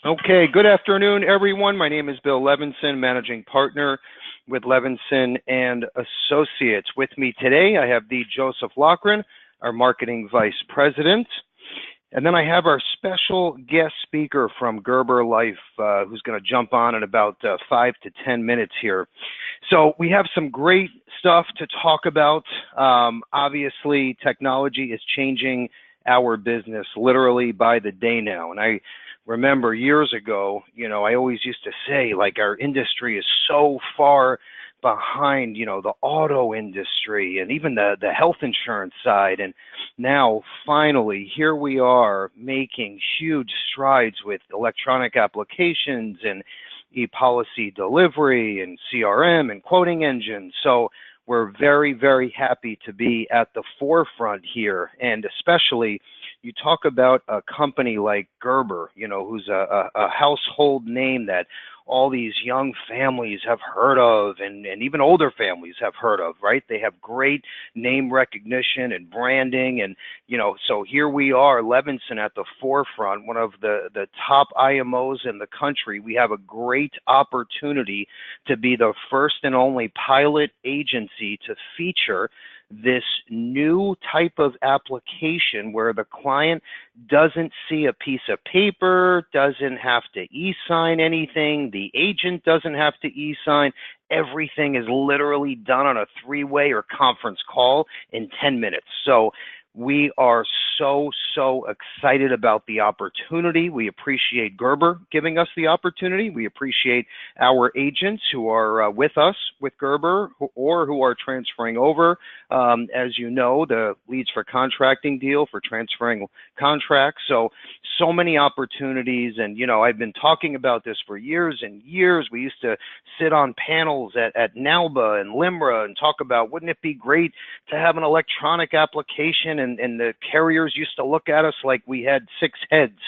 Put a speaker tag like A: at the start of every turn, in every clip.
A: Okay, good afternoon, everyone. My name is Bill Levinson, Managing Partner with Levinson and Associates. With me today, I have the Joseph Loughran, our Marketing Vice President. And then I have our special guest speaker from Gerber Life, who's going to jump on in about 5 to 10 minutes here. So we have some great stuff to talk about. Obviously, technology is changing our business literally by the day now. And I remember years ago, I always used to say, like, our industry is so far behind, the auto industry and even the health insurance side. And now, finally, here we are making huge strides with electronic applications and e-policy delivery and CRM and quoting engines. So we're very, very happy to be at the forefront here. And especially, you talk about a company like Gerber, who's a household name that all these young families have heard of, and even older families have heard of, right? They have great name recognition and branding. And, so here we are, Levinson at the forefront, one of the top IMOs in the country. We have a great opportunity to be the first and only pilot agency to feature this new type of application where the client doesn't see a piece of paper, doesn't have to e-sign anything, the agent doesn't have to e-sign. Everything is literally done on a three-way or conference call in 10 minutes. So we are so excited about the opportunity. We appreciate Gerber giving us the opportunity. We appreciate our agents who are with us with Gerber or who are transferring over. As you know, the leads for contracting deal for transferring contracts. So many opportunities. And, I've been talking about this for years and years. We used to sit on panels at NALBA and LIMRA and talk about, wouldn't it be great to have an electronic application? And the carriers used to look at us like we had six heads,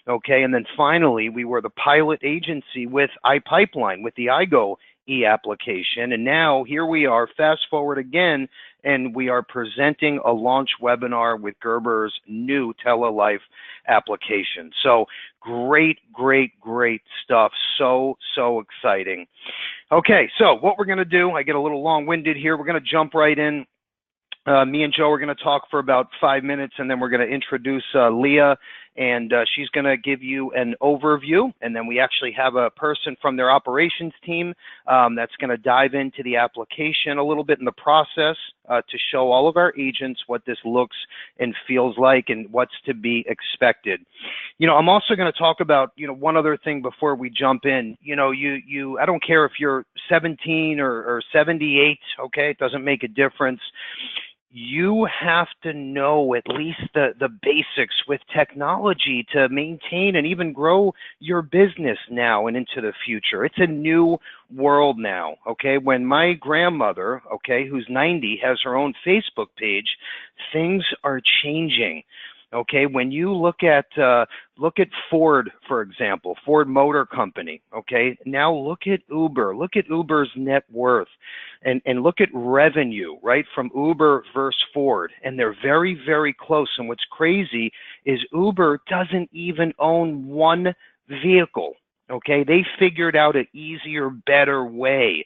A: okay? And then finally, we were the pilot agency with iPipeline, with the iGo e-application. And now here we are, fast forward again, and we are presenting a launch webinar with Gerber's new TeleLife application. So great stuff. So exciting. Okay, so what we're going to do, I get a little long-winded here. We're going to jump right in. Me and Joe are going to talk for about 5 minutes, and then we're going to introduce Leah, and she's going to give you an overview. And then we actually have a person from their operations team that's going to dive into the application a little bit in the process to show all of our agents what this looks and feels like and what's to be expected. I'm also going to talk about, one other thing before we jump in. I don't care if you're 17 or 78, okay? It doesn't make a difference. You have to know at least the basics with technology to maintain and even grow your business now and into the future. It's a new world now, okay? When my grandmother, okay, who's 90, has her own Facebook page, things are changing. Okay, when you look at Ford, for example, Ford Motor Company, okay, now look at Uber's net worth and look at revenue, right, from Uber versus Ford, and they're very, very close. And what's crazy is Uber doesn't even own one vehicle. Okay, they figured out an easier, better way.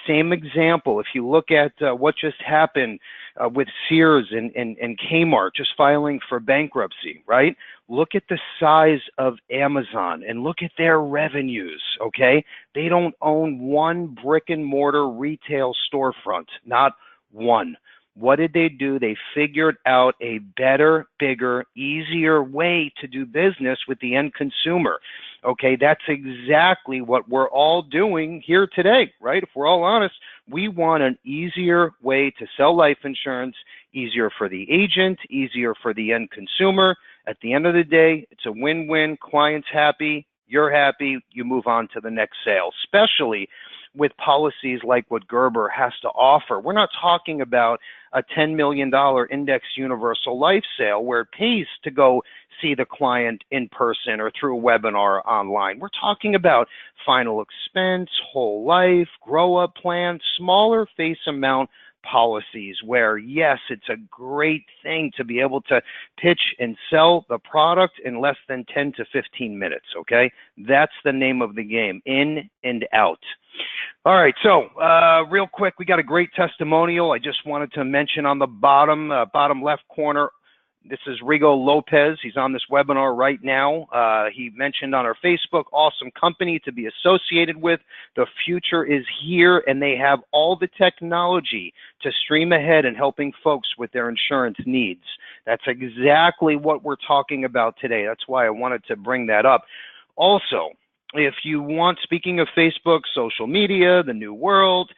A: Same example, if you look at what just happened with Sears and Kmart just filing for bankruptcy, right? Look at the size of Amazon and look at their revenues, okay? They don't own one brick and mortar retail storefront, not one. What did they do? They figured out a better, bigger, easier way to do business with the end consumer. Okay, that's exactly what we're all doing here today, right? If we're all honest, we want an easier way to sell life insurance, easier for the agent, easier for the end consumer. At the end of the day, it's a win-win. Client's happy, you're happy, you move on to the next sale, especially with policies like what Gerber has to offer. We're not talking about a $10 million index universal life sale where it pays to go see the client in person or through a webinar online. We're talking about final expense, whole life, grow-up plan, smaller face amount policies where, yes, it's a great thing to be able to pitch and sell the product in less than 10 to 15 minutes, okay? That's the name of the game, in and out. All right, so real quick, we got a great testimonial. I just wanted to mention on the bottom left corner, this is Rigo Lopez. He's on this webinar right now. He mentioned on our Facebook, awesome company to be associated with. The future is here, and they have all the technology to stream ahead and helping folks with their insurance needs. That's exactly what we're talking about today. That's why I wanted to bring that up. Also, if you want, speaking of Facebook, social media, the new world,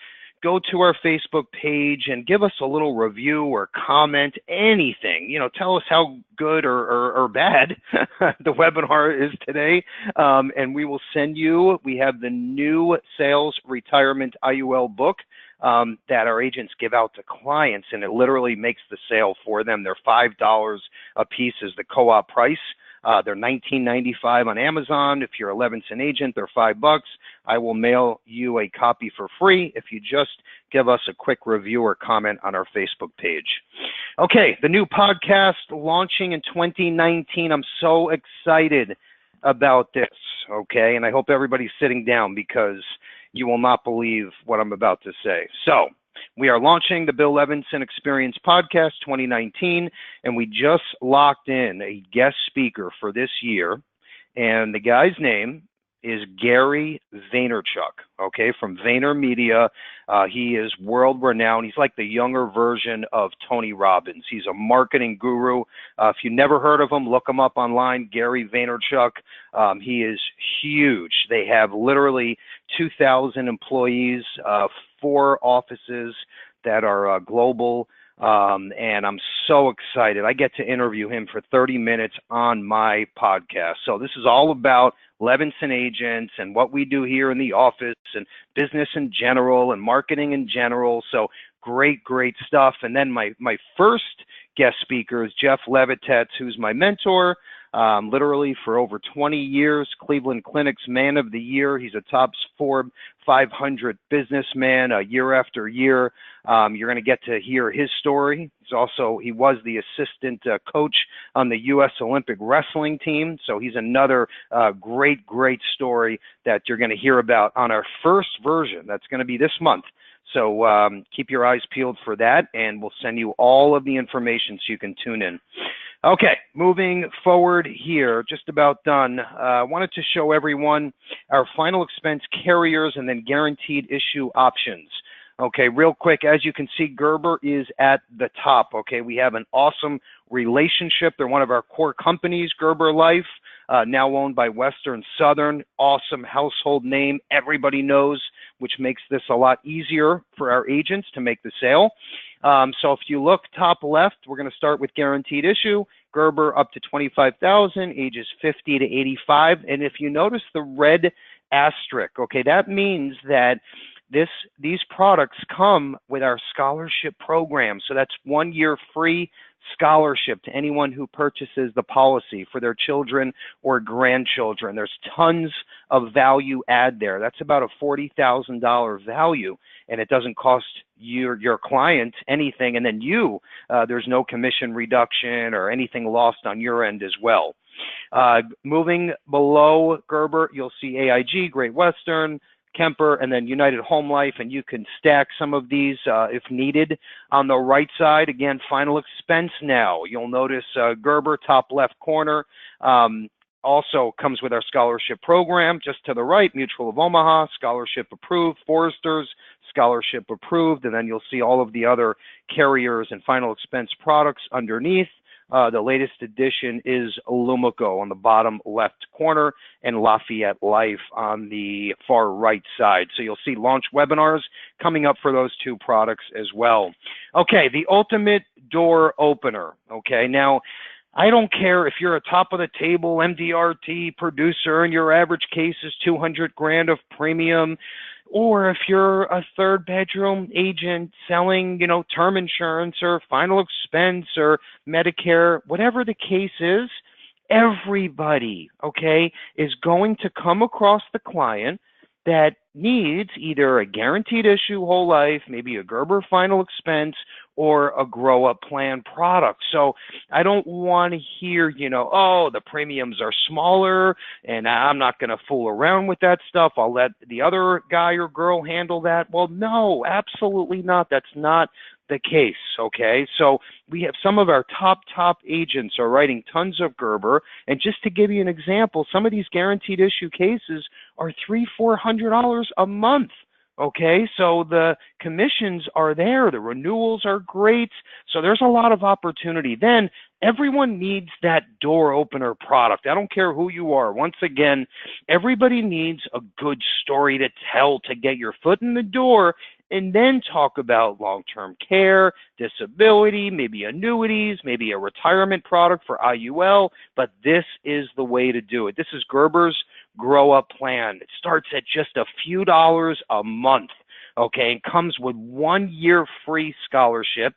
A: go to our Facebook page and give us a little review or comment, anything. You know, tell us how good or bad the webinar is today, and we will send you, we have the new Sales Retirement IUL book that our agents give out to clients, and it literally makes the sale for them. They're $5 a piece is the co-op price. They're $19.95 on Amazon. If you're a Levinson agent, they're $5. I will mail you a copy for free if you just give us a quick review or comment on our Facebook page. Okay, the new podcast launching in 2019. I'm so excited about this, okay? And I hope everybody's sitting down because you will not believe what I'm about to say. So, we are launching the Bill Levinson Experience Podcast 2019, and we just locked in a guest speaker for this year, and the guy's name is Gary Vaynerchuk, okay, from VaynerMedia. He is world-renowned. He's like the younger version of Tony Robbins. He's a marketing guru. If you never heard of him, look him up online, Gary Vaynerchuk. He is huge. They have literally 2,000 employees, 4 offices that are global, and I'm so excited. I get to interview him for 30 minutes on my podcast. So this is all about Levinson agents and what we do here in the office and business in general and marketing in general. So great, great stuff. And then my first guest speaker is Jeff Levitetz, who's my mentor. Literally for over 20 years, Cleveland Clinic's Man of the Year. He's a top Forbes 500 businessman year after year. You're going to get to hear his story. He was the assistant coach on the U.S. Olympic wrestling team. So he's another great, great story that you're going to hear about on our first version. That's going to be this month. So keep your eyes peeled for that, and we'll send you all of the information so you can tune in. Okay, moving forward here, just about done. I wanted to show everyone our final expense carriers and then guaranteed issue options. Okay, real quick, as you can see, Gerber is at the top. Okay, we have an awesome relationship. They're one of our core companies, Gerber Life, now owned by Western Southern. Awesome household name, everybody knows, which makes this a lot easier for our agents to make the sale. So if you look top left, we're going to start with guaranteed issue. Gerber up to 25,000, ages 50 to 85. And if you notice the red asterisk, okay, that means that these products come with our scholarship program. So that's 1 year free scholarship to anyone who purchases the policy for their children or grandchildren. There's tons of value add there. That's about a $40,000 value, and it doesn't cost your client anything. And then there's no commission reduction or anything lost on your end as well. Moving below Gerber, you'll see AIG, Great Western, Kemper, and then United Home Life, and you can stack some of these if needed. On the right side, again, final expense now. You'll notice Gerber, top left corner, also comes with our scholarship program. Just to the right, Mutual of Omaha, scholarship approved, Foresters, scholarship approved, and then you'll see all of the other carriers and final expense products underneath. The latest addition is Lumico on the bottom left corner and Lafayette Life on the far right side. So you'll see launch webinars coming up for those 2 products as well. Okay, the ultimate door opener. Okay, now I don't care if you're a top of the table MDRT producer and your average case is 200 grand of premium, or if you're a 3rd bedroom agent selling, term insurance or final expense or Medicare, whatever the case is, everybody, okay, is going to come across the client that needs either a guaranteed issue whole life, maybe a Gerber final expense, or a grow up plan product. So I don't want to hear, oh, the premiums are smaller and I'm not going to fool around with that stuff. I'll let the other guy or girl handle that. Well, no, absolutely not. That's not the case, okay? So we have some of our top agents are writing tons of Gerber, and just to give you an example, some of these guaranteed issue cases are $300-400 a month. Okay, so the commissions are there, the renewals are great, so there's a lot of opportunity. Then everyone needs that door opener product. I don't care who you are. Once again, everybody needs a good story to tell to get your foot in the door, and then talk about long-term care, disability, maybe annuities, maybe a retirement product for IUL, but this is the way to do it. This is Gerber's Grow Up Plan. It starts at just a few dollars a month, okay, and comes with 1 year free scholarship.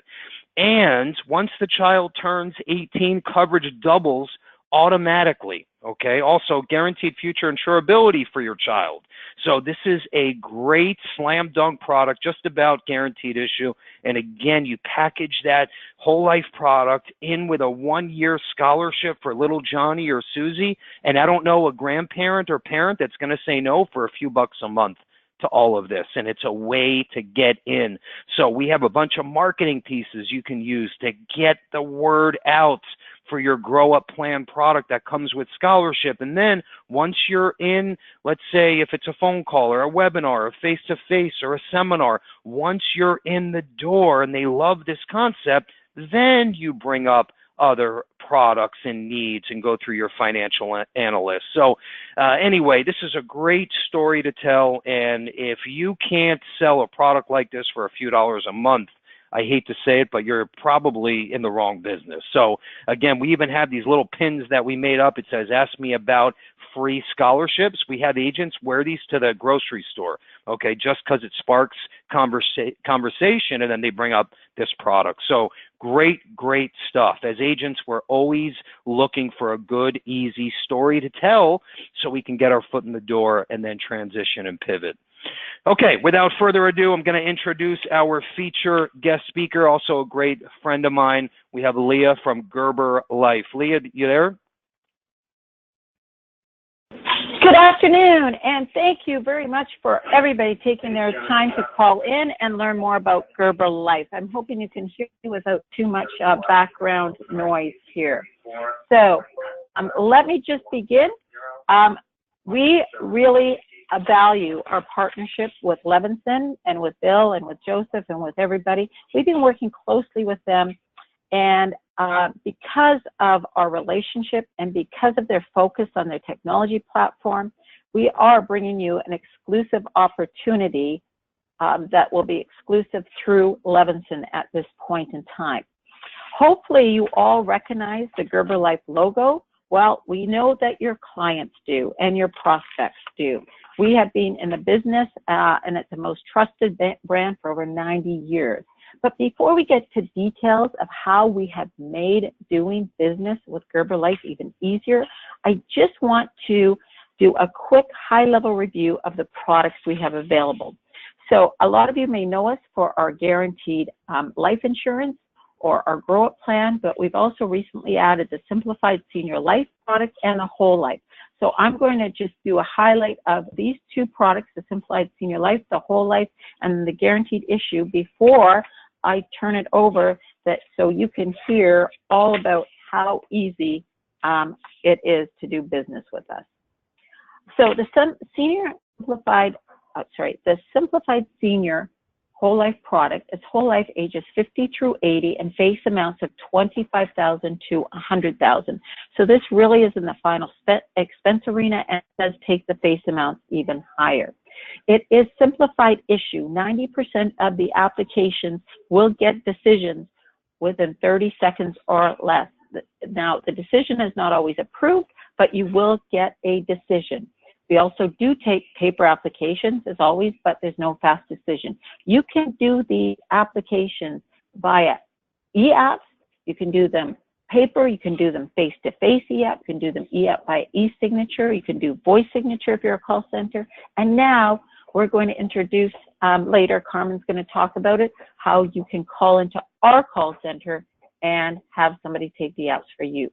A: And once the child turns 18, coverage doubles automatically, okay? Also, guaranteed future insurability for your child. So this is a great slam dunk product, just about guaranteed issue. And again, you package that whole life product in with a 1 year scholarship for little Johnny or Susie. And I don't know a grandparent or parent that's going to say no for a few bucks a month to all of this, and it's a way to get in. So we have a bunch of marketing pieces you can use to get the word out for your Grow Up Plan product that comes with scholarship. And then once you're in, let's say if it's a phone call or a webinar, a face-to-face or a seminar, once you're in the door and they love this concept, then you bring up other products and needs and go through your financial analyst. So anyway, this is a great story to tell, and if you can't sell a product like this for a few dollars a month, I hate to say it, but you're probably in the wrong business. So again, we even have these little pins that we made up. It says, ask me about free scholarships. We have agents wear these to the grocery store, okay, just because it sparks conversation, and then they bring up this product. So great stuff. As agents, we're always looking for a good, easy story to tell so we can get our foot in the door and then transition and pivot. Okay, without further ado, I'm going to introduce our feature guest speaker, also a great friend of mine. We have Leah from Gerber Life. Leah, you there?
B: Good afternoon, and thank you very much for everybody taking their time to call in and learn more about Gerber Life. I'm hoping you can hear me without too much background noise here. So let me just begin. We really value our partnership with Levinson and with Bill and with Joseph and with everybody. We've been working closely with them, and because of our relationship and because of their focus on their technology platform, we are bringing you an exclusive opportunity that will be exclusive through Levinson at this point in time. Hopefully you all recognize the Gerber Life logo. Well, we know that your clients do and your prospects do. We have been in the business, and it's the most trusted brand for over 90 years. But before we get to details of how we have made doing business with Gerber Life even easier, I just want to do a quick high-level review of the products we have available. So a lot of you may know us for our guaranteed life insurance or our Grow Up Plan, but we've also recently added the Simplified Senior Life product and the Whole Life. So I'm going to just do a highlight of these two products, the Simplified Senior Life, the Whole Life, and the Guaranteed Issue before I turn it over so you can hear all about how easy it is to do business with us. So the Simplified Senior Whole Life product is whole life ages 50 through 80 and face amounts of $25,000 to $100,000. So this really is in the final expense arena and does take the face amounts even higher. It is simplified issue. 90% of the applications will get decisions within 30 seconds or less. Now, the decision is not always approved, but you will get a decision. We also do take paper applications, as always, but there's no fast decision. You can do the applications via e-apps. You can do them paper, you can do them face-to-face e-app, you can do them e-app by e-signature, you can do voice signature if you're a call center. And now we're going to introduce later, Carmen's going to talk about it, how you can call into our call center and have somebody take the apps for you.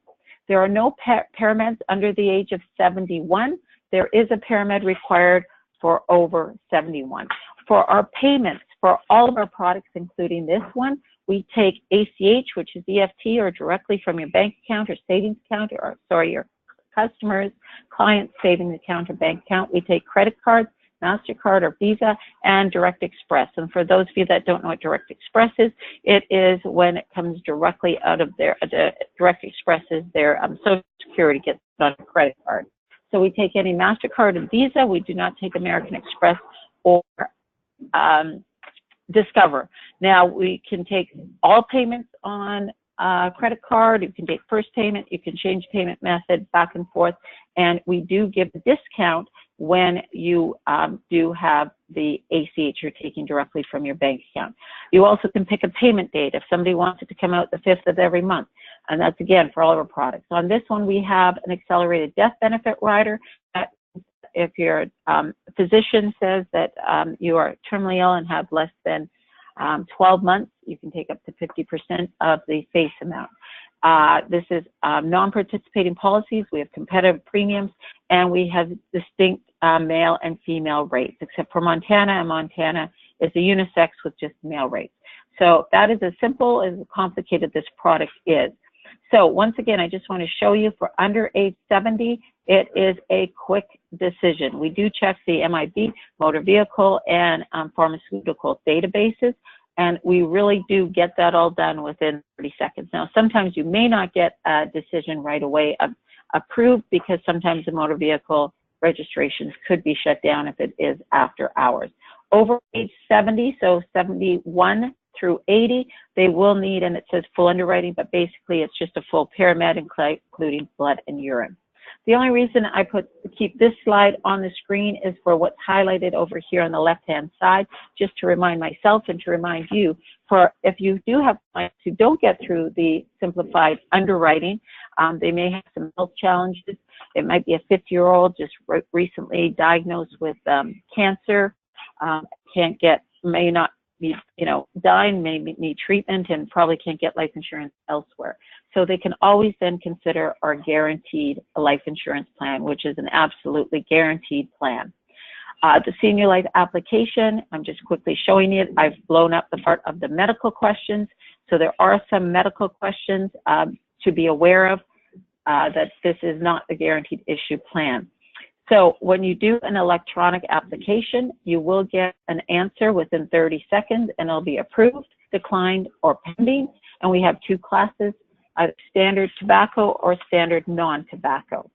B: There are no parameds under the age of 71. There is a paramed required for over 71. For our payments, for all of our products, including this one, we take ACH, which is EFT, or directly from your bank account or savings account, or sorry, your customers, clients' savings account or bank account. We take credit cards, MasterCard or Visa, and Direct Express. And for those of you that don't know what Direct Express is, it is when it comes directly out of their, Direct Express is their Social Security gets on a credit card. So we take any MasterCard and Visa. We do not take American Express or Discover. Now, we can take all payments on credit card. You can take first payment. You can change payment method back and forth. And we do give a discount when you do have the ACH you're taking directly from your bank account. You also can pick a payment date if somebody wants it to come out the 5th of every month. And that's, again, for all of our products. On this one, we have an accelerated death benefit rider. If your physician says that you are terminally ill and have less than 12 months, you can take up to 50% of the face amount. This is non-participating policies. We have competitive premiums, and we have distinct male and female rates, except for Montana, and Montana is a unisex with just male rates. So that is as simple as complicated this product is. So once again, I just want to show you for under age 70, it is a quick decision. We do check the MIB, motor vehicle, and pharmaceutical databases, and we really do get that all done within 30 seconds. Now, sometimes you may not get a decision right away approved because sometimes the motor vehicle registrations could be shut down if it is after hours. Over age 70, so 71 through 80, they will need, and it says full underwriting, but basically it's just a full paramed, including blood and urine. The only reason I keep this slide on the screen is for what's highlighted over here on the left-hand side, just to remind myself and to remind you, for if you do have clients who don't get through the simplified underwriting, they may have some health challenges. It might be a 50-year-old just recently diagnosed with cancer, may not be, dying, may need treatment, and probably can't get life insurance elsewhere. So they can always then consider our guaranteed life insurance plan, which is an absolutely guaranteed plan. The senior life application, I'm just quickly showing you. I've blown up the part of the medical questions. So there are some medical questions to be aware of, that this is not a guaranteed issue plan. So when you do an electronic application, you will get an answer within 30 seconds, and it'll be approved, declined, or pending. And we have two classes, either standard tobacco or standard non-tobacco.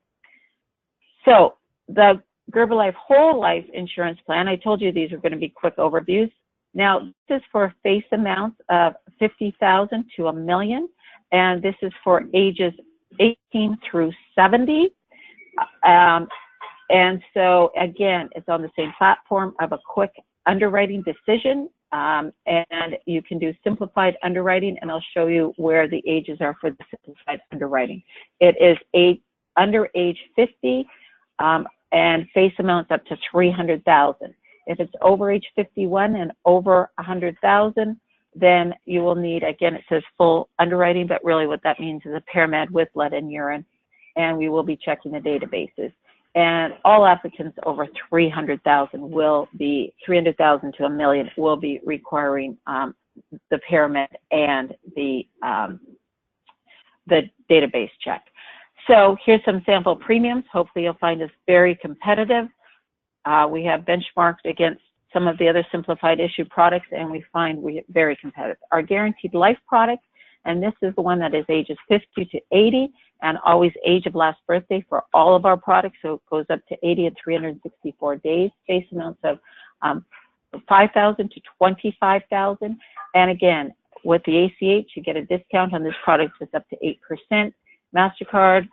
B: So the Gerber Life Whole Life Insurance Plan, I told you these are going to be quick overviews. Now, this is for face amounts of $50,000 to $1 million, and this is for ages 18 through 70. And so, again, it's on the same platform of a quick underwriting decision, and you can do simplified underwriting, and I'll show you where the ages are for the simplified underwriting. It is under age 50, and face amounts up to $300,000. If it's over age 51 and over $100,000, then you will need, again, it says full underwriting, but really what that means is a paramed with blood and urine, and we will be checking the databases. And all applicants over 300,000 will be, 300,000 to $1 million will be requiring the paramed and the database check. So here's some sample premiums. Hopefully you'll find us very competitive. We have benchmarked against some of the other simplified issue products, and we find we're very competitive. Our guaranteed life product, and this is the one that is ages 50 to 80, and always age of last birthday for all of our products, so it goes up to 80 and 364 days, face amounts of $5,000 to $25,000. And again, with the ACH, you get a discount on this product that's up to 8%, MasterCard,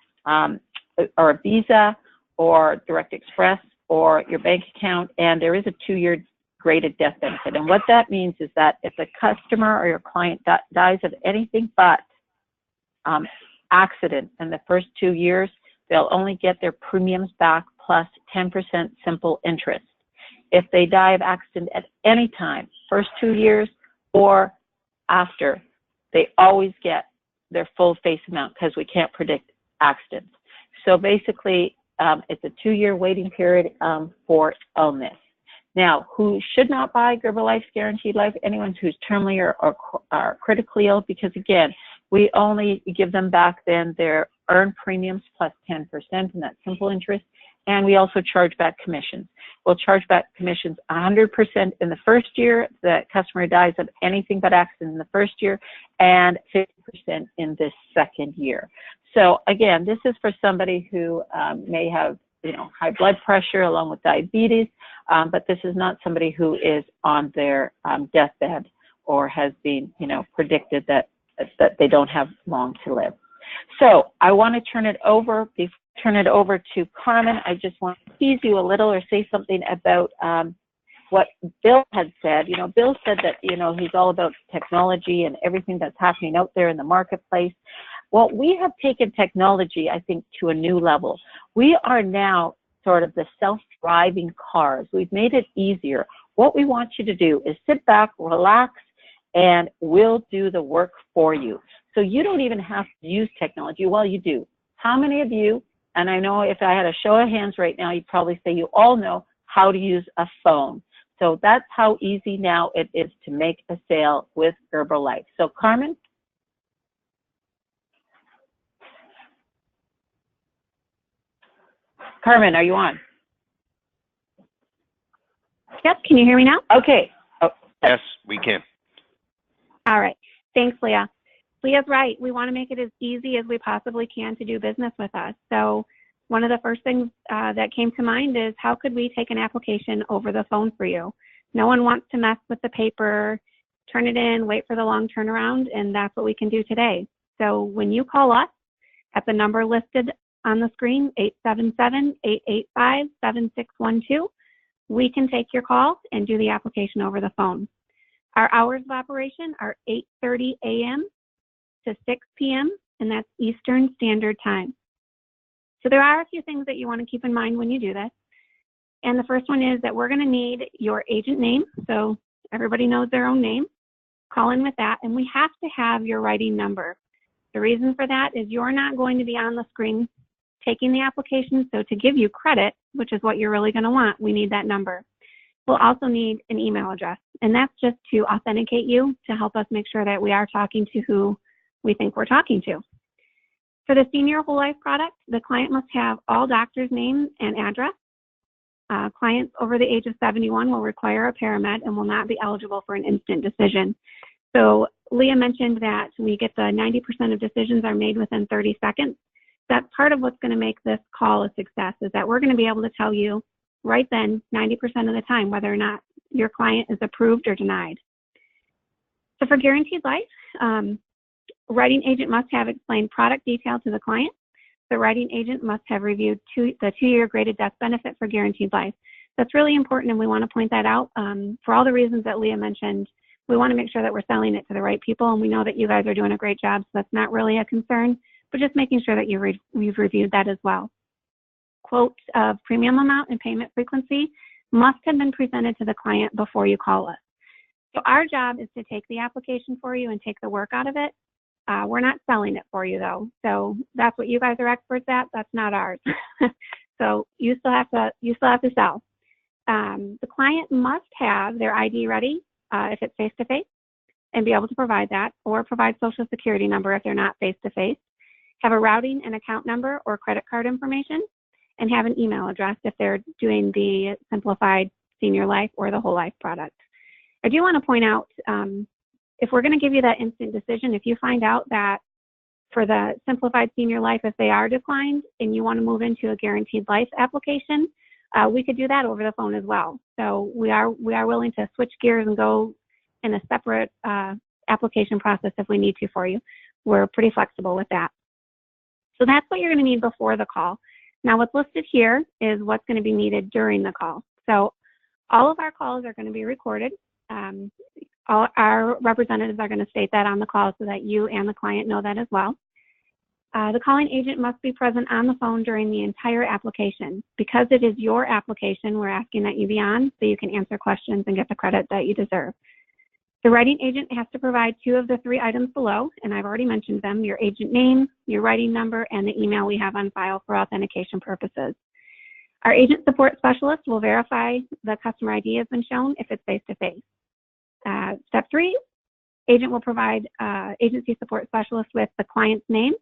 B: or Visa, or Direct Express, or your bank account, and there is a 2-year graded death benefit. And what that means is that if the customer or your client dies of anything but accident in the first 2 years, they'll only get their premiums back plus 10% simple interest. If they die of accident at any time, first 2 years or after, they always get their full face amount because we can't predict accidents. So basically, it's a 2-year waiting period for illness. Now, who should not buy Gerber Life's Guaranteed Life? Anyone who's terminally or critically ill, because again, we only give them back then their earned premiums plus 10%, and that's simple interest. And we also charge back commissions. We'll charge back commissions 100% in the first year. The customer dies of anything but accident in the first year, and 50% in this second year. So again, this is for somebody who may have, high blood pressure along with diabetes, but this is not somebody who is on their deathbed or has been, predicted that they don't have long to live. So I want to turn it over to Carmen. I just want to tease you a little or say something about what Bill had said. Bill said that, he's all about technology and everything that's happening out there in the marketplace. Well, we have taken technology, I think, to a new level. We are now sort of the self-driving cars. We've made it easier. What we want you to do is sit back, relax, and we'll do the work for you. So you don't even have to use technology. Well, you do. How many of you, and I know if I had a show of hands right now, you'd probably say you all know how to use a phone. So that's how easy now it is to make a sale with Gerber Life. So Carmen? Carmen, are you on?
C: Yep, can you hear me now?
B: Okay. Oh.
A: Yes, we can.
C: All right, thanks, Leah. Leah's right. We want to make it as easy as we possibly can to do business with us. So one of the first things that came to mind is how could we take an application over the phone for you? No one wants to mess with the paper, turn it in, wait for the long turnaround, and that's what we can do today. So when you call us at the number listed on the screen, 877-885-7612, we can take your call and do the application over the phone. Our hours of operation are 8:30 a.m. to 6 p.m., and that's Eastern Standard Time. So there are a few things that you want to keep in mind when you do this. And the first one is that we're going to need your agent name. So everybody knows their own name. Call in with that. And we have to have your writing number. The reason for that is you're not going to be on the screen taking the application. So to give you credit, which is what you're really going to want, we need that number. We'll also need an email address. And that's just to authenticate you, to help us make sure that we are talking to who we think we're talking to. For the senior whole life product, the client must have all doctor's names and address. Clients over the age of 71 will require a paramed and will not be eligible for an instant decision. So Leah mentioned that we get the 90% of decisions are made within 30 seconds. That's part of what's going to make this call a success, is that we're going to be able to tell you right then 90% of the time whether or not your client is approved or denied. So for Guaranteed Life, writing agent must have explained product detail to the client. The writing agent must have reviewed the 2-year graded death benefit for Guaranteed Life. That's really important, and we want to point that out. For all the reasons that Leah mentioned, we want to make sure that we're selling it to the right people, and we know that you guys are doing a great job, so that's not really a concern, but just making sure that you've reviewed that as well. Quotes of premium amount and payment frequency must have been presented to the client before you call us. So our job is to take the application for you and take the work out of it. We're not selling it for you, though. So that's what you guys are experts at. That's not ours. So you still have to sell. The client must have their ID ready if it's face-to-face and be able to provide that, or provide social security number if they're not face-to-face. Have a routing and account number or credit card information, and have an email address if they're doing the Simplified Senior Life or the Whole Life product. I do want to point out, if we're going to give you that instant decision, if you find out that for the Simplified Senior Life, if they are declined and you want to move into a Guaranteed Life application, we could do that over the phone as well. So we are willing to switch gears and go in a separate application process if we need to for you. We're pretty flexible with that. So that's what you're going to need before the call. Now what's listed here is what's going to be needed during the call. So all of our calls are going to be recorded. All our representatives are going to state that on the call so that you and the client know that as well. The calling agent must be present on the phone during the entire application. Because it is your application, we're asking that you be on so you can answer questions and get the credit that you deserve. The writing agent has to provide 2 of the 3 items below, and I've already mentioned them: your agent name, your writing number, and the email we have on file for authentication purposes. Our agent support specialist will verify the customer ID has been shown if it's face-to-face. Step 3, agent will provide agency support specialist with the client's name,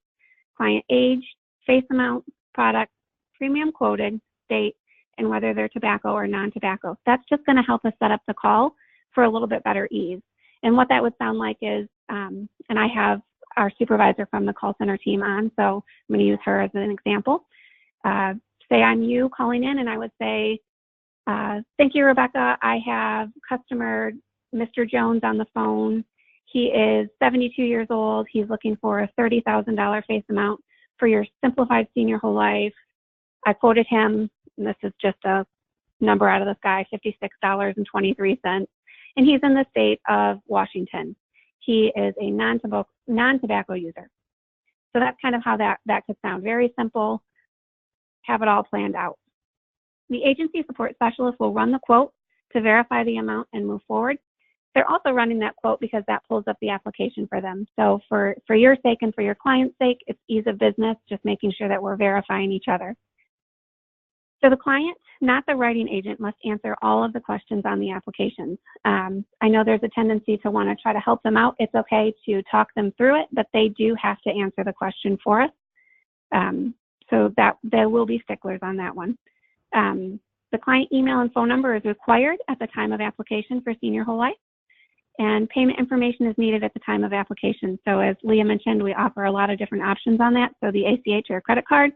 C: client age, face amount, product, premium quoted, date, and whether they're tobacco or non-tobacco. That's just going to help us set up the call for a little bit better ease. And what that would sound like is, and I have our supervisor from the call center team on, so I'm going to use her as an example. Say I'm you calling in, and I would say, thank you, Rebecca. I have customer Mr. Jones on the phone. He is 72 years old. He's looking for a $30,000 face amount for your simplified senior whole life. I quoted him, and this is just a number out of the sky, $56.23. And he's in the state of Washington. He is a non-tobacco user. So that's kind of how that could sound. Very simple, have it all planned out. The agency support specialist will run the quote to verify the amount and move forward. They're also running that quote because that pulls up the application for them. So for your sake and for your client's sake, it's ease of business, just making sure that we're verifying each other. So the client, not the writing agent, must answer all of the questions on the applications. I know there's a tendency to want to try to help them out. It's okay to talk them through it, but they do have to answer the question for us. So that there will be sticklers on that one. The client email and phone number is required at the time of application for senior whole life, and payment information is needed at the time of application. So as Leah mentioned, we offer a lot of different options on that. So the ACH or credit card.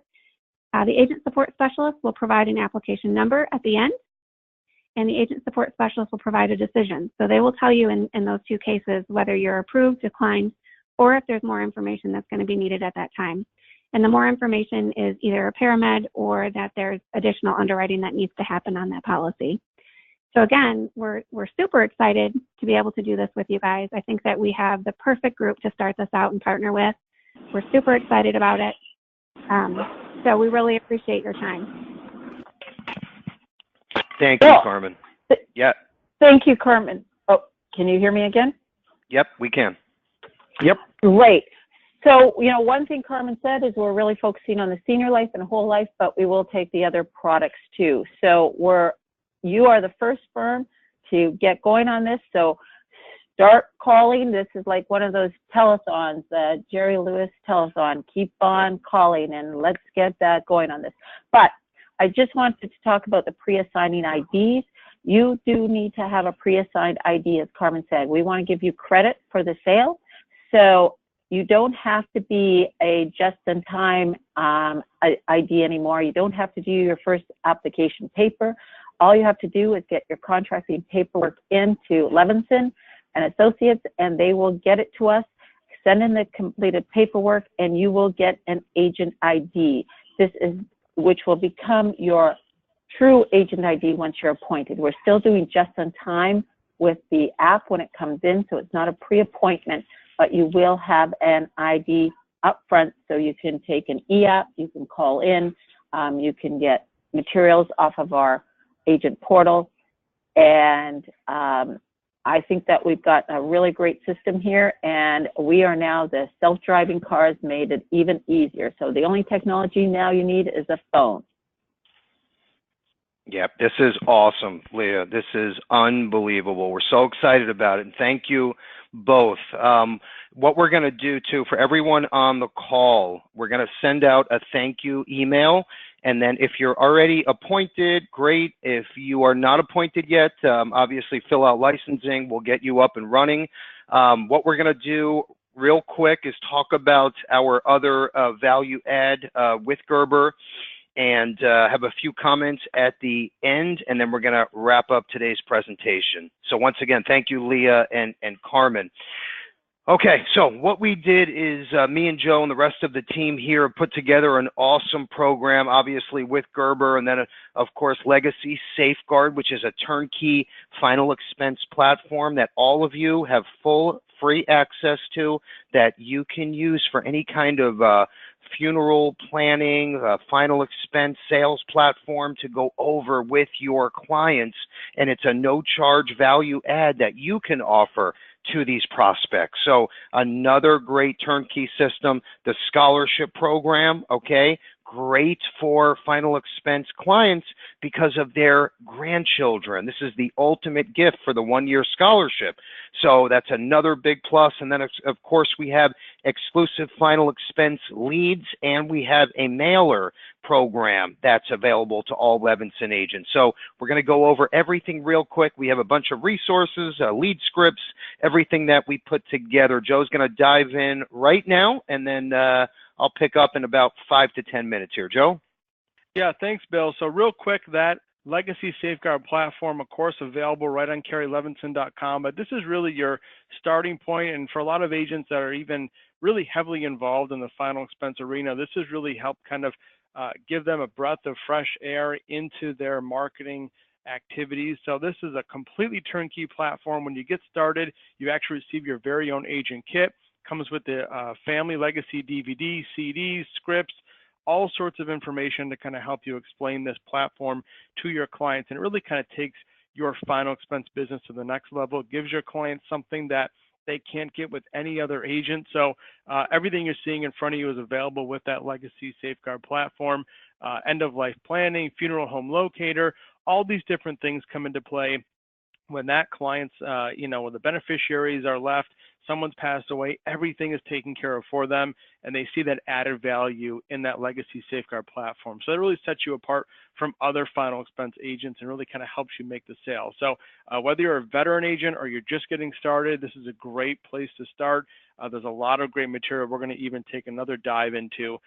C: The agent support specialist will provide an application number at the end, and the agent support specialist will provide a decision. So they will tell you in those 2 cases whether you're approved, declined, or if there's more information that's going to be needed at that time. And the more information is either a paramed or that there's additional underwriting that needs to happen on that policy. So again, we're super excited to be able to do this with you guys. I think that we have the perfect group to start this out and partner with. We're super excited about it. So we really appreciate your time.
A: Thank you, Carmen. Yeah.
B: Thank you, Carmen. Oh, can you hear me again?
A: Yep, we can.
B: Yep. Great. So, one thing Carmen said is we're really focusing on the senior life and whole life, but we will take the other products too. So you are the first firm to get going on this. So start calling. This is like one of those telethons, the Jerry Lewis telethon. Keep on calling and let's get that going on this. But I just wanted to talk about the pre-assigning IDs. You do need to have a pre-assigned ID, as Carmen said. We want to give you credit for the sale. So you don't have to be a just-in-time ID anymore. You don't have to do your first application paper. All you have to do is get your contracting paperwork into Levinson and Associates, and they will get it to us, send in the completed paperwork, and you will get an agent ID. This is which will become your true agent ID once you're appointed. We're still doing just-in-time with the app when it comes in, so it's not a pre-appointment, but you will have an ID up front, so you can take an e-app, you can call in, you can get materials off of our agent portal, and I think that we've got a really great system here, and we are now, the self-driving cars made it even easier. So the only technology now you need is a phone.
A: Yep, this is awesome, Leah. This is unbelievable. We're so excited about it, and thank you both. What we're going to do, too, for everyone on the call, we're going to send out a thank you email. And then if you're already appointed, great. If you are not appointed yet, obviously fill out licensing. We'll get you up and running. What we're going to do real quick is talk about our other value add with Gerber and have a few comments at the end, and then we're going to wrap up today's presentation. So once again, thank you, Leah and Carmen. Okay, so what we did is me and Joe and the rest of the team here put together an awesome program, obviously with Gerber, and then, of course, Legacy Safeguard, which is a turnkey final expense platform that all of you have full free access to, that you can use for any kind of funeral planning, final expense sales platform to go over with your clients, and it's a no charge value add that you can offer to these prospects. So another great turnkey system. The scholarship program, okay, great for final expense clients because of their grandchildren. This is the ultimate gift for the one-year scholarship. So that's another big plus. And then, of course, we have exclusive final expense leads, and we have a mailer program that's available to all Levinson agents. So we're going to go over everything real quick. We have a bunch of resources, lead scripts, everything that we put together. Joe's going to dive in right now, and then I'll pick up in about 5 to 10 minutes here. Joe?
D: Yeah, thanks, Bill. So real quick, that Legacy Safeguard platform, of course, available right on CarrieLevinson.com. But this is really your starting point. And for a lot of agents that are even really heavily involved in the final expense arena, this has really helped kind of give them a breath of fresh air into their marketing activities. So this is a completely turnkey platform. When you get started, you actually receive your very own agent kit. Comes with the family legacy DVD, CDs, scripts, all sorts of information to kind of help you explain this platform to your clients. And it really kind of takes your final expense business to the next level. It gives your clients something that they can't get with any other agent. So everything you're seeing in front of you is available with that Legacy Safeguard platform. End of life planning, funeral home locator, all these different things come into play when that client's, when the beneficiaries are left, someone's passed away, everything is taken care of for them, and they see that added value in that Legacy Safeguard platform. So that really sets you apart from other final expense agents and really kind of helps you make the sale. So whether you're a veteran agent or you're just getting started, this is a great place to start. There's a lot of great material we're going to even take another dive into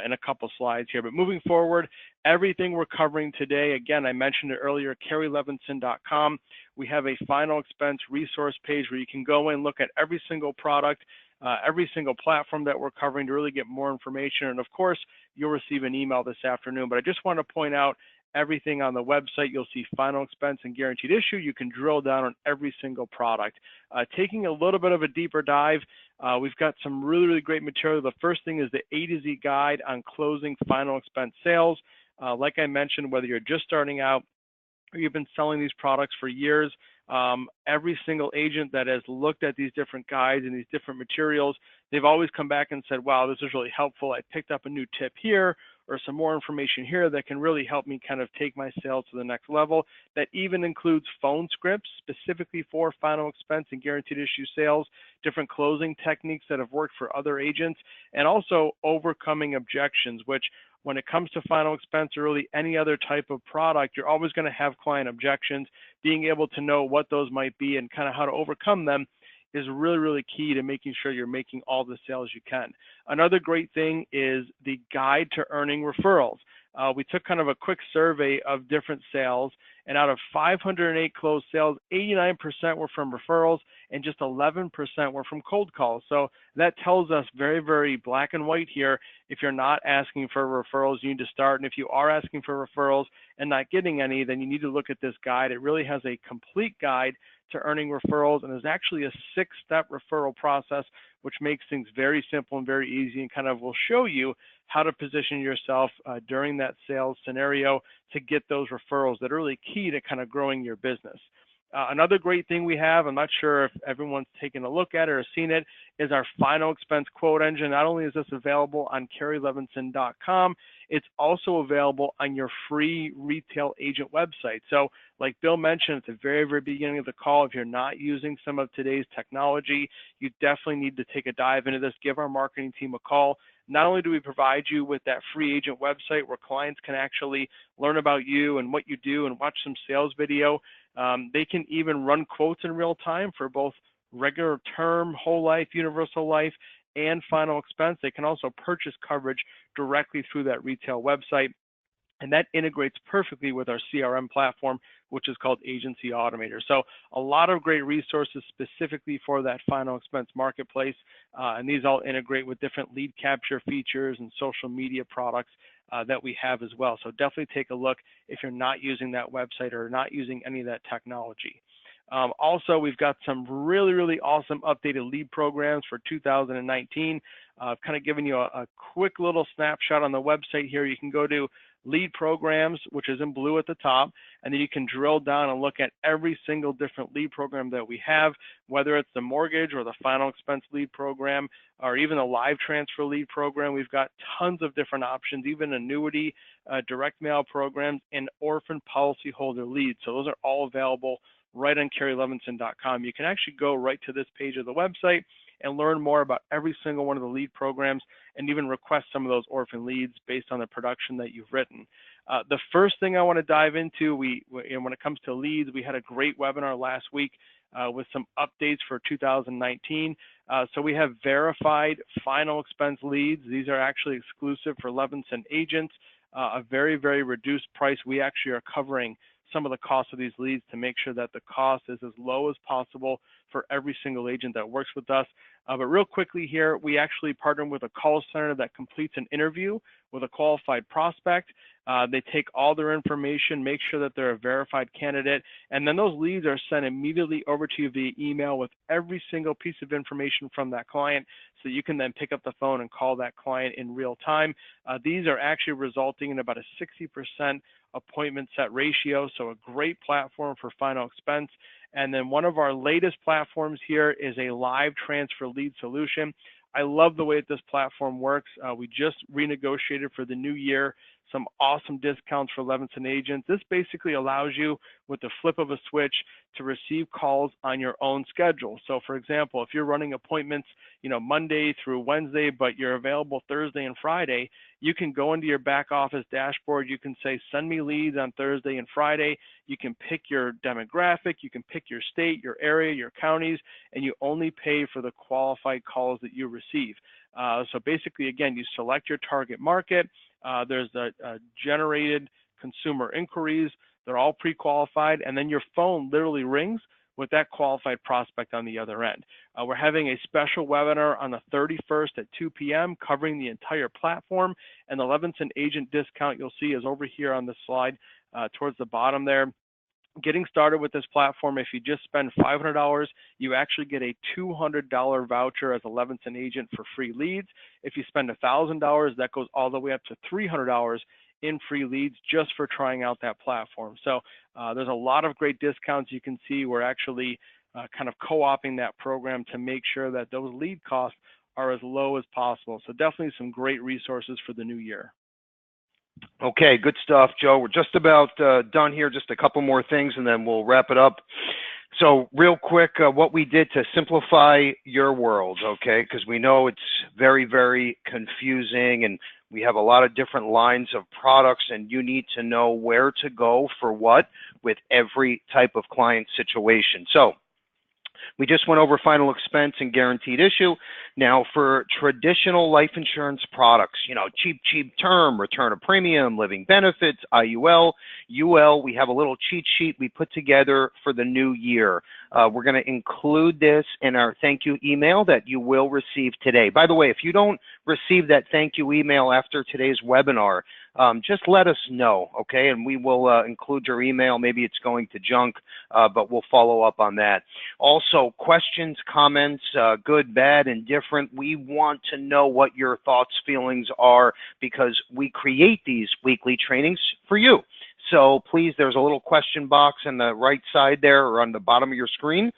D: in a couple slides here. But moving forward, everything we're covering today, again, I mentioned it earlier, CarrieLevinson.com. We have a final expense resource page where you can go in, look at every single product, every single platform that we're covering to really get more information. And of course, you'll receive an email this afternoon. But I just want to point out everything on the website. You'll see final expense and guaranteed issue. You can drill down on every single product. Taking a little bit of a deeper dive, we've got some really, really great material. The first thing is the A to Z guide on closing final expense sales. Like I mentioned, whether you're just starting out or you've been selling these products for years, every single agent that has looked at these different guides and these different materials, they've always come back and said, wow, this is really helpful. I picked up a new tip here or some more information here that can really help me kind of take my sales to the next level. That even includes phone scripts specifically for final expense and guaranteed issue sales, different closing techniques that have worked for other agents, and also overcoming objections, which when it comes to final expense or really any other type of product, you're always going to have client objections. Being able to know what those might be and kind of how to overcome them is really, really key to making sure you're making all the sales you can. Another great thing is the guide to earning referrals. We took kind of a quick survey of different sales, and out of 508 closed sales, 89% were from referrals and just 11% were from cold calls. So that tells us very, very black and white here. If you're not asking for referrals, you need to start. And if you are asking for referrals and not getting any, then you need to look at this guide. It really has a complete guide to earning referrals, and there's actually a 6-step referral process, which makes things very simple and very easy and kind of will show you how to position yourself during that sales scenario to get those referrals that are really key to kind of growing your business. Another great thing we have, I'm not sure if everyone's taken a look at it or seen it, is our final expense quote engine. Not only is this available on CarrieLevinson.com, it's also available on your free retail agent website. So like Bill mentioned at the very, very beginning of the call, if you're not using some of today's technology, you definitely need to take a dive into this. Give our marketing team a call. Not only do we provide you with that free agent website where clients can actually learn about you and what you do and watch some sales video, they can even run quotes in real time for both regular term, whole life, universal life, and final expense. They can also purchase coverage directly through that retail website. And that integrates perfectly with our CRM platform, which is called Agency Automator. So a lot of great resources specifically for that final expense marketplace. And these all integrate with different lead capture features and social media products that we have as well. So definitely take a look if you're not using that website or not using any of that technology. Also, we've got some really, really awesome updated lead programs for 2019. I've kind of given you a quick little snapshot on the website here. You can go to lead programs, which is in blue at the top, and then you can drill down and look at every single different lead program that we have, whether it's the mortgage or the final expense lead program, or even a live transfer lead program. We've got tons of different options, even annuity, direct mail programs, and orphan policyholder leads. So those are all available right on CarrieLevinson.com. You can actually go right to this page of the website and learn more about every single one of the lead programs and even request some of those orphan leads based on the production that you've written. The first thing I want to dive into, when it comes to leads, we had a great webinar last week with some updates for 2019. So we have verified final expense leads. These are actually exclusive for Levinson agents, a very, very reduced price. We actually are covering some of the costs of these leads to make sure that the cost is as low as possible for every single agent that works with us. But real quickly here, we actually partner with a call center that completes an interview with a qualified prospect. They take all their information, make sure that they're a verified candidate, and then those leads are sent immediately over to you via email with every single piece of information from that client, so you can then pick up the phone and call that client in real time. These are actually resulting in about a 60% appointment set ratio, so a great platform for final expense. And then one of our latest platforms here is a live transfer lead solution. I love the way that this platform works. We just renegotiated for the new year some awesome discounts for Levinson agents. This basically allows you, with the flip of a switch, to receive calls on your own schedule. So for example, if you're running appointments, Monday through Wednesday, but you're available Thursday and Friday, you can go into your back office dashboard. You can say, send me leads on Thursday and Friday. You can pick your demographic, you can pick your state, your area, your counties, and you only pay for the qualified calls that you receive. So basically, again, you select your target market. There's a generated consumer inquiries. They're all pre-qualified, and then your phone literally rings with that qualified prospect on the other end. We're having a special webinar on the 31st at 2 p.m. covering the entire platform, and the Levinson agent discount you'll see is over here on the slide towards the bottom there. Getting started with this platform, if you just spend $500, you actually get a $200 voucher as a Levinson agent for free leads. If you spend $1,000, that goes all the way up to $300 in free leads just for trying out that platform. So there's a lot of great discounts. You can see we're actually kind of co-opting that program to make sure that those lead costs are as low as possible. So definitely some great resources for the new year.
A: Okay, good stuff, Joe. We're just about done here. Just a couple more things, and then we'll wrap it up. So real quick, what we did to simplify your world, okay, because we know it's very, very confusing, and we have a lot of different lines of products, and you need to know where to go for what with every type of client situation. So we just went over final expense and guaranteed issue. Now for traditional life insurance products, cheap term, return of premium, living benefits, IUL, UL, we have a little cheat sheet we put together for the new year. We're going to include this in our thank you email that you will receive today. By the way, if you don't receive that thank you email after today's webinar, just let us know, okay? And we will include your email. Maybe it's going to junk, but we'll follow up on that. Also, questions, comments, good, bad, indifferent. We want to know what your thoughts, feelings are, because we create these weekly trainings for you. So please, there's a little question box on the right side there or on the bottom of your screen.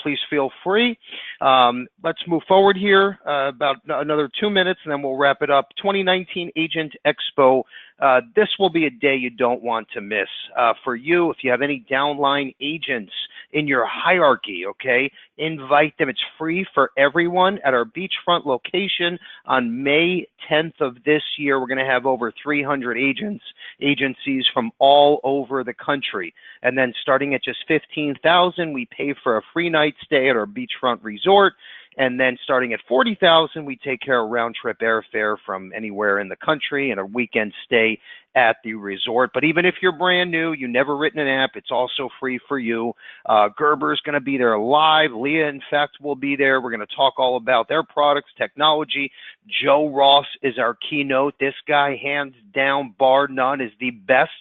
A: Please feel free. Let's move forward here about another 2 minutes, and then we'll wrap it up. 2019 Agent Expo. This will be a day you don't want to miss. For you, if you have any downline agents in your hierarchy, okay, invite them. It's free for everyone at our beachfront location on May 10th of this year. We're going to have over 300 agencies from all over the country. And then starting at just $15,000, we pay for a free night stay at our beachfront resort. And then starting at $40,000, we take care of round-trip airfare from anywhere in the country and a weekend stay at the resort. But even if you're brand new, you've never written an app, it's also free for you. Gerber's going to be there live. Leah, in fact, will be there. We're going to talk all about their products, technology. Joe Ross is our keynote. This guy, hands down, bar none, is the best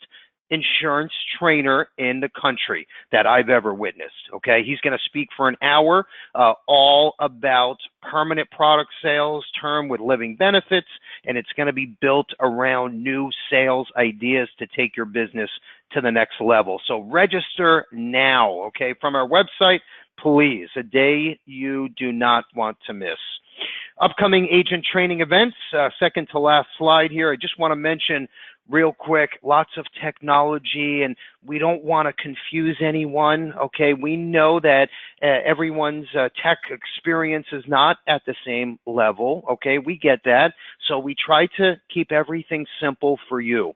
A: insurance trainer in the country that I've ever witnessed. Okay, he's going to speak for an hour, all about permanent product sales, term with living benefits, and it's going to be built around new sales ideas to take your business to the next level. So register now, okay, from our website, please, a day you do not want to miss. Upcoming agent training events, second to last slide here. I just want to mention real quick, lots of technology, and we don't want to confuse anyone, okay? We know that everyone's tech experience is not at the same level, okay? We get that. So we try to keep everything simple for you.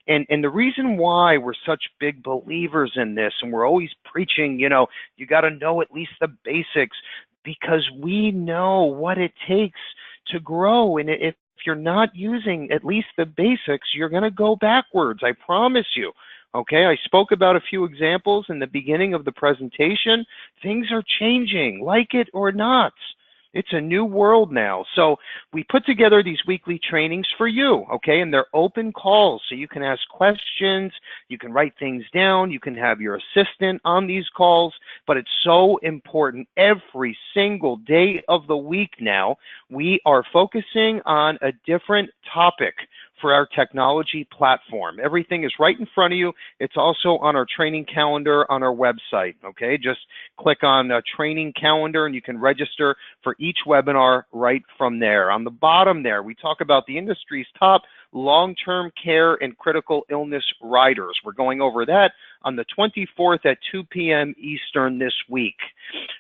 A: And the reason why we're such big believers in this, and we're always preaching, you know, you got to know at least the basics, because we know what it takes to grow. And if you're not using at least the basics, you're going to go backwards. I promise you. Okay, I spoke about a few examples in the beginning of the presentation. Things are changing, like it or not. It's a new world now. So we put together these weekly trainings for you, okay? And they're open calls, so you can ask questions, you can write things down, you can have your assistant on these calls, but it's so important. Every single day of the week now, we are focusing on a different topic for our technology platform. Everything is right in front of you. It's also on our training calendar on our website, okay? Just click on training calendar and you can register for each webinar right from there. On the bottom there, we talk about the industry's top long-term care and critical illness riders. We're going over that on the 24th at 2 p.m. Eastern this week.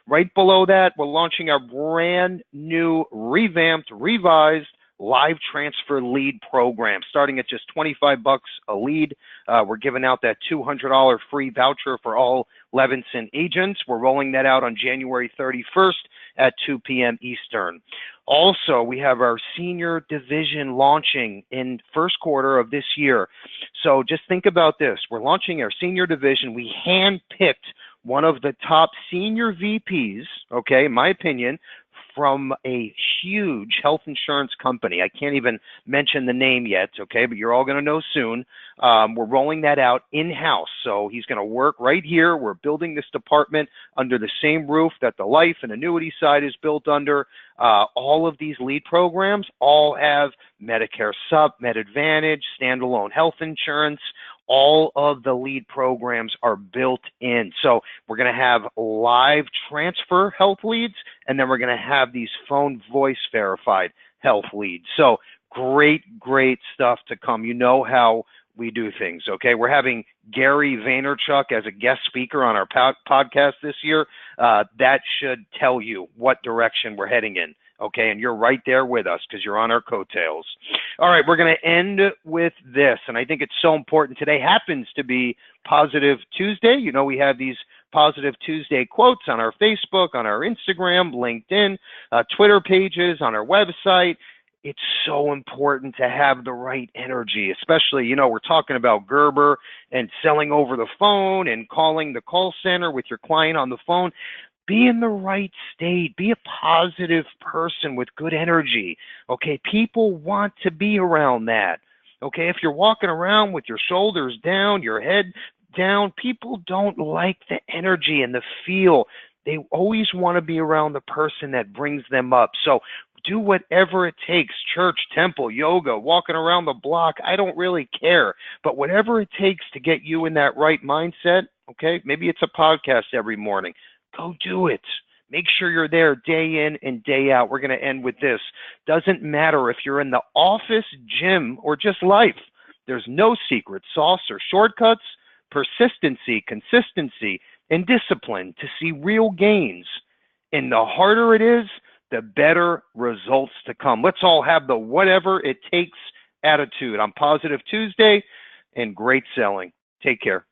A: Right below that, we're launching our brand new, revamped, revised live transfer lead program, starting at just $25 a lead. We're giving out that $200 free voucher for all Levinson agents. We're rolling that out on January 31st at 2 p.m. Eastern. Also, we have our senior division launching in first quarter of this year. So just think about this. We're launching our senior division. We handpicked one of the top senior VPs, okay, in my opinion, from a huge health insurance company. I can't even mention the name yet, okay, but you're all going to know soon. We're rolling that out in-house, so he's going to work right here. We're building this department under the same roof that the life and annuity side is built under. All of these lead programs all have Medicare Sup, Med Advantage, standalone health insurance. All of the lead programs are built in. So we're going to have live transfer health leads, and then we're going to have these phone voice verified health leads. So great stuff to come. You know how we do things, okay? We're having Gary Vaynerchuk as a guest speaker on our podcast this year. That should tell you what direction we're heading in. Okay, and you're right there with us because you're on our coattails. All right, we're going to end with this, and I think it's so important. Today happens to be Positive Tuesday. You know, we have these Positive Tuesday quotes on our Facebook, on our Instagram, LinkedIn, Twitter pages, on our website. It's so important to have the right energy, especially, you know, we're talking about Gerber and selling over the phone and calling the call center with your client on the phone. Be in the right state. Be a positive person with good energy. Okay, people want to be around that. Okay, if you're walking around with your shoulders down, your head down, people don't like the energy and the feel. They always want to be around the person that brings them up. So do whatever it takes, church, temple, yoga, walking around the block, I don't really care. But whatever it takes to get you in that right mindset, okay, maybe it's a podcast every morning. Go do it. Make sure you're there day in and day out. We're going to end with this. Doesn't matter if you're in the office, gym, or just life. There's no secret sauce or shortcuts. Persistency, consistency, and discipline to see real gains. And the harder it is, the better results to come. Let's all have the whatever it takes attitude on Positive Tuesday and great selling. Take care.